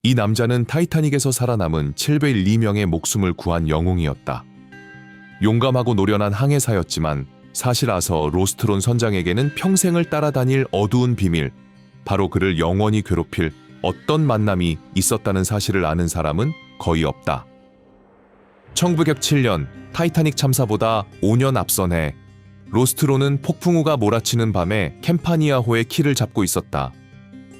이 남자는 타이타닉에서 살아남은 702명의 목숨을 구한 영웅이었다. 용감하고 노련한 항해사였지만 사실 아서 로스트론 선장에게는 평생을 따라다닐 어두운 비밀, 바로 그를 영원히 괴롭힐 어떤 만남이 있었다는 사실을 아는 사람은 거의 없다. 1907년 타이타닉 참사보다 5년 앞선 해 로스트론은 폭풍우가 몰아치는 밤에 캠파니아호의 키를 잡고 있었다.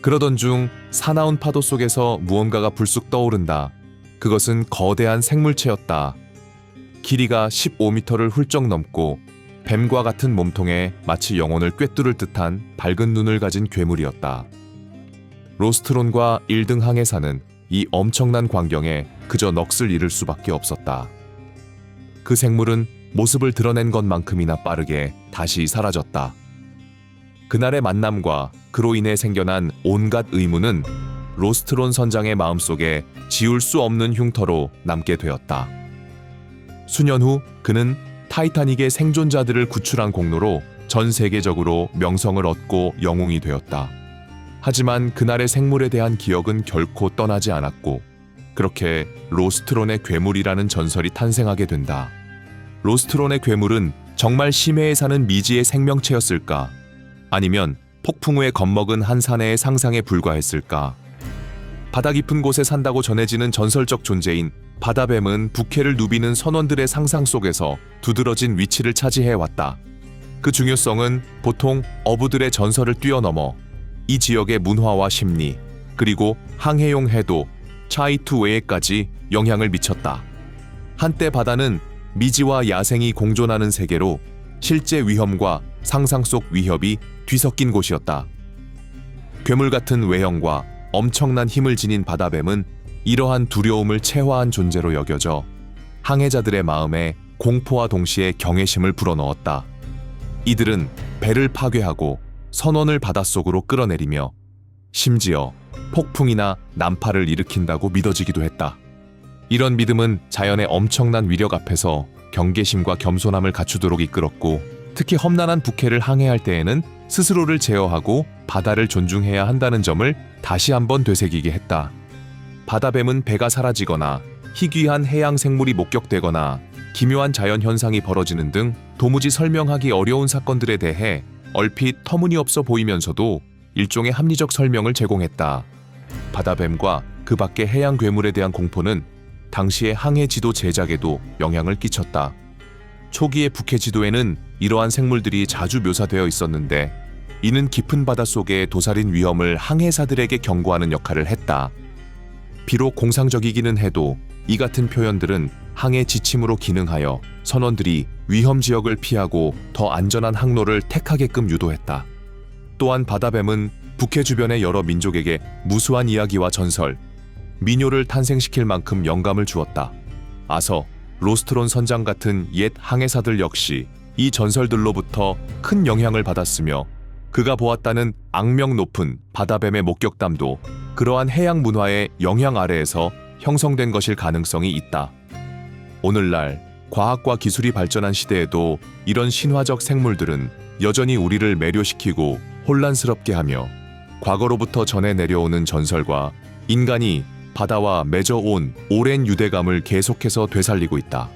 그러던 중 사나운 파도 속에서 무언가가 불쑥 떠오른다. 그것은 거대한 생물체였다. 길이가 15m를 훌쩍 넘고 뱀과 같은 몸통에 마치 영혼을 꿰뚫을 듯한 밝은 눈을 가진 괴물이었다. 로스트론과 1등 항해사는 이 엄청난 광경에 그저 넋을 잃을 수밖에 없었다. 그 생물은 모습을 드러낸 것만큼이나 빠르게 다시 사라졌다. 그날의 만남과 그로 인해 생겨난 온갖 의문은 로스트론 선장의 마음속에 지울 수 없는 흉터로 남게 되었다. 수년 후 그는 타이타닉의 생존자들을 구출한 공로로 전 세계적으로 명성을 얻고 영웅이 되었다. 하지만 그날의 생물에 대한 기억은 결코 떠나지 않았고 그렇게 로스트론의 괴물이라는 전설이 탄생하게 된다. 로스트론의 괴물은 정말 심해에 사는 미지의 생명체였을까? 아니면 폭풍우에 겁먹은 한 사내의 상상에 불과했을까? 바다 깊은 곳에 산다고 전해지는 전설적 존재인 바다뱀은 북해를 누비는 선원들의 상상 속에서 두드러진 위치를 차지해왔다. 그 중요성은 보통 어부들의 전설을 뛰어넘어 이 지역의 문화와 심리, 그리고 항해용 해도, 차이투 외에까지 영향을 미쳤다. 한때 바다는 미지와 야생이 공존하는 세계로 실제 위험과 상상 속 위협이 뒤섞인 곳이었다. 괴물 같은 외형과 엄청난 힘을 지닌 바다뱀은 이러한 두려움을 체화한 존재로 여겨져 항해자들의 마음에 공포와 동시에 경외심을 불어넣었다. 이들은 배를 파괴하고 선원을 바닷속으로 끌어내리며 심지어 폭풍이나 난파를 일으킨다고 믿어지기도 했다. 이런 믿음은 자연의 엄청난 위력 앞에서 경계심과 겸손함을 갖추도록 이끌었고, 특히 험난한 북해를 항해할 때에는 스스로를 제어하고 바다를 존중해야 한다는 점을 다시 한번 되새기게 했다. 바다뱀은 배가 사라지거나 희귀한 해양 생물이 목격되거나 기묘한 자연 현상이 벌어지는 등 도무지 설명하기 어려운 사건들에 대해 얼핏 터무니없어 보이면서도 일종의 합리적 설명을 제공했다. 바다뱀과 그 밖의 해양 괴물에 대한 공포는 당시의 항해 지도 제작에도 영향을 끼쳤다. 초기의 북해 지도에는 이러한 생물들이 자주 묘사되어 있었는데 이는 깊은 바닷속의 도살인 위험을 항해사들에게 경고하는 역할을 했다. 비록 공상적이기는 해도 이 같은 표현들은 항해 지침으로 기능하여 선원들이 위험 지역을 피하고 더 안전한 항로를 택하게끔 유도했다. 또한 바다뱀은 북해 주변의 여러 민족에게 무수한 이야기와 전설, 민요를 탄생시킬 만큼 영감을 주었다. 아서 로스트론 선장 같은 옛 항해사들 역시 이 전설들로부터 큰 영향을 받았으며 그가 보았다는 악명 높은 바다뱀의 목격담도 그러한 해양 문화의 영향 아래에서 형성된 것일 가능성이 있다. 오늘날 과학과 기술이 발전한 시대에도 이런 신화적 생물들은 여전히 우리를 매료시키고 혼란스럽게 하며 과거로부터 전해 내려오는 전설과 인간이 바다와 맺어온 오랜 유대감을 계속해서 되살리고 있다.